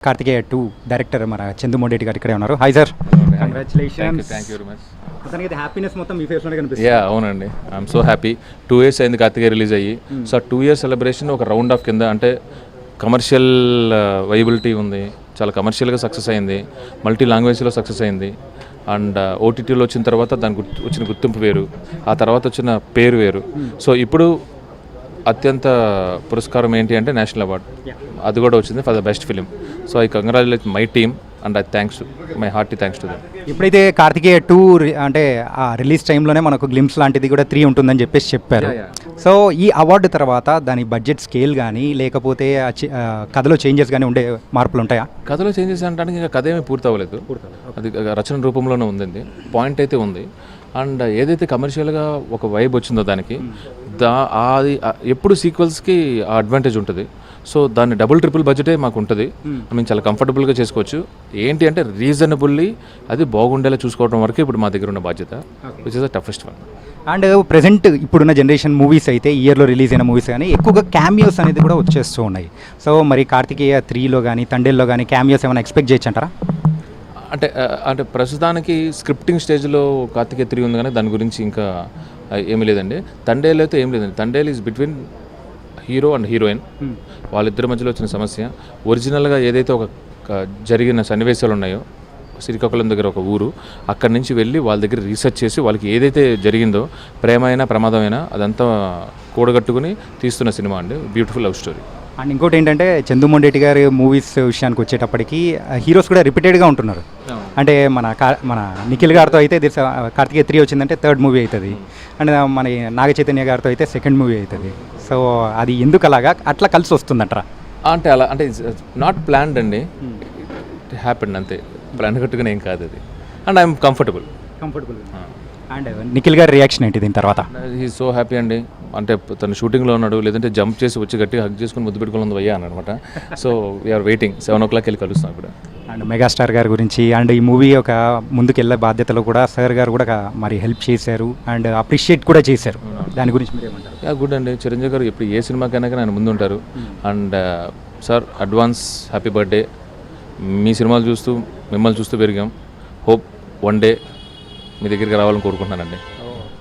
Karthikeya 2 director మన చందు మొండేటి గారు ఇక్కడే ఉన్నారు. Hi sir, congratulations. Thank you very much. అతనికి హ్యాపీనెస్ మొత్తం మీ ఫేస్లోనే కనిపిస్తుంది. యా అవునండి, ఐఎమ్ సో హ్యాపీ. 2 years అయింది కార్తికేయ రిలీజ్ అయ్యి. సో 2 years సెలబ్రేషన్ ఒక రౌండ్ ఆఫ్ కింద అంటే కమర్షియల్ వైబిలిటీ ఉంది, చాలా కమర్షియల్గా సక్సెస్ అయింది, మల్టీ లాంగ్వేజ్లో సక్సెస్ అయింది. అండ్ ఓటీటీలో వచ్చిన తర్వాత దానికి వచ్చిన గుర్తింపు వేరు, ఆ తర్వాత వచ్చిన పేరు వేరు. సో ఇప్పుడు అత్యంత పురస్కారం ఏంటి అంటే నేషనల్ అవార్డ్, అది కూడా వచ్చింది for the best film. So I congratulate my team and I thanks to my hearty thanks to them. ఇప్పుడైతే కార్తికేయ 2 అంటే ఆ రిలీజ్ టైంలోనే మనకు గ్లిమ్స్ లాంటిది కూడా 3 ఉంటుందని చెప్పారు. సో ఈ అవార్డు తర్వాత దాని బడ్జెట్ స్కేల్ కానీ లేకపోతే కథలో చేంజెస్ కానీ ఉండే మార్పులు ఉంటాయా? కథలో చేంజెస్ అంటే ఇంకా కథ ఏమీ పూర్తి అవ్వలేదు, అది రచన రూపంలోనే ఉంది. పాయింట్ అయితే ఉంది. అండ్ ఏదైతే కమర్షియల్గా ఒక వైబ్ వచ్చిందో దానికి అది ఎప్పుడు సీక్వెల్స్కి ఆ అడ్వాంటేజ్ ఉంటుంది. సో దాన్ని డబుల్ ట్రిపుల్ బడ్జెటే మాకు ఉంటుంది, మేము చాలా కంఫర్టబుల్గా చేసుకోవచ్చు. ఏంటి అంటే రీజనబుల్లీ అది బాగుండేలా చూసుకోవడం వరకు ఇప్పుడు మా దగ్గర ఉన్న బాధ్యత, which is the toughest one. And present ఇప్పుడున్న జనరేషన్ మూవీస్ అయితే ఇయర్లో రిలీజ్ అయిన మూవీస్ కానీ ఎక్కువగా క్యామియోస్ అనేది కూడా వచ్చేస్తూ ఉన్నాయి. సో మరి కార్తికేయ 3లో కానీ తండేల్లో కానీ క్యామియోస్ ఏమైనా ఎక్స్పెక్ట్ చేయొచ్చు అంటారా? అంటే ప్రస్తుతానికి స్క్రిప్టింగ్ స్టేజ్లో కార్తికేయ 3 ఉంది, కానీ దాని గురించి ఇంకా ఏమీ లేదండి. తండేలు అయితే ఏం లేదండి. Thandel is between hero and heroine, వాళ్ళిద్దరి మధ్యలో వచ్చిన సమస్య. ఒరిజినల్గా ఏదైతే ఒక జరిగిన సన్నివేశాలు ఉన్నాయో, శ్రీకాకుళం దగ్గర ఒక ఊరు, అక్కడి నుంచి వెళ్ళి వాళ్ళ దగ్గర రీసెర్చ్ చేసి వాళ్ళకి ఏదైతే జరిగిందో, ప్రేమ అయినా ప్రమాదమైనా అదంతా కూడగట్టుకుని తీస్తున్న సినిమా అండి. Beautiful love story. అండ్ ఇంకోటి ఏంటంటే చందు మొండేటి గారి మూవీస్ విషయానికి వచ్చేటప్పటికి హీరోస్ కూడా రిపీటెడ్గా ఉంటున్నారు. అంటే మన నిఖిల్ గారితో అయితే కార్తికేయ 3 వచ్చిందంటే 3rd మూవీ అవుతుంది, అండ్ మన నాగ చైతన్య గారితో అయితే 2nd మూవీ అవుతుంది. సో అది ఎందుకు అలాగా అట్లా కలిసి వస్తుందంటారా? అంటే అలా అంటే నాట్ ప్లాన్డ్ అండి, ఇట్ హ్యాపెండ్ అంతే. ప్లాన్ కట్టుకుని ఏం కాదు అది. And I'm comfortable. And Nikhil గారి రియాక్షన్ ఏంటి దీని తర్వాత? హీ సో హ్యాపీ అండి. అంటే తను షూటింగ్లో ఉన్నాడు, లేదంటే జంప్ చేసి వచ్చి గట్టిగా హగ్ చేసుకుని ముద్దు పెట్టుకుని వయ్యా అనమాట. సో వీఆర్ వెయిటింగ్, 7 o'clock వెళ్ళి కలుస్తాం ఇప్పుడు. అండ్ మెగాస్టార్ గారి గురించి అండ్ ఈ మూవీ ఒక ముందుకెళ్ళే బాధ్యతలో కూడా సార్ గారు కూడా మరి హెల్ప్ చేశారు అండ్ అప్రిషియేట్ కూడా చేశారు. దాని గురించి మీరు ఏమంటారు? యా గుడ్ అండి. చిరంజీవి గారు ఇప్పుడు ఏ సినిమాకైనా కానీ ఆయన ముందు ఉంటారు. And sir advance happy birthday. మీ సినిమాలు చూస్తూ మిమ్మల్ని చూస్తూ పెరిగాం. హోప్ వన్ డే మీ దగ్గరికి రావాలని కోరుకుంటున్నానండి.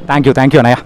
థ్యాంక్ యూ అన్నయ్య.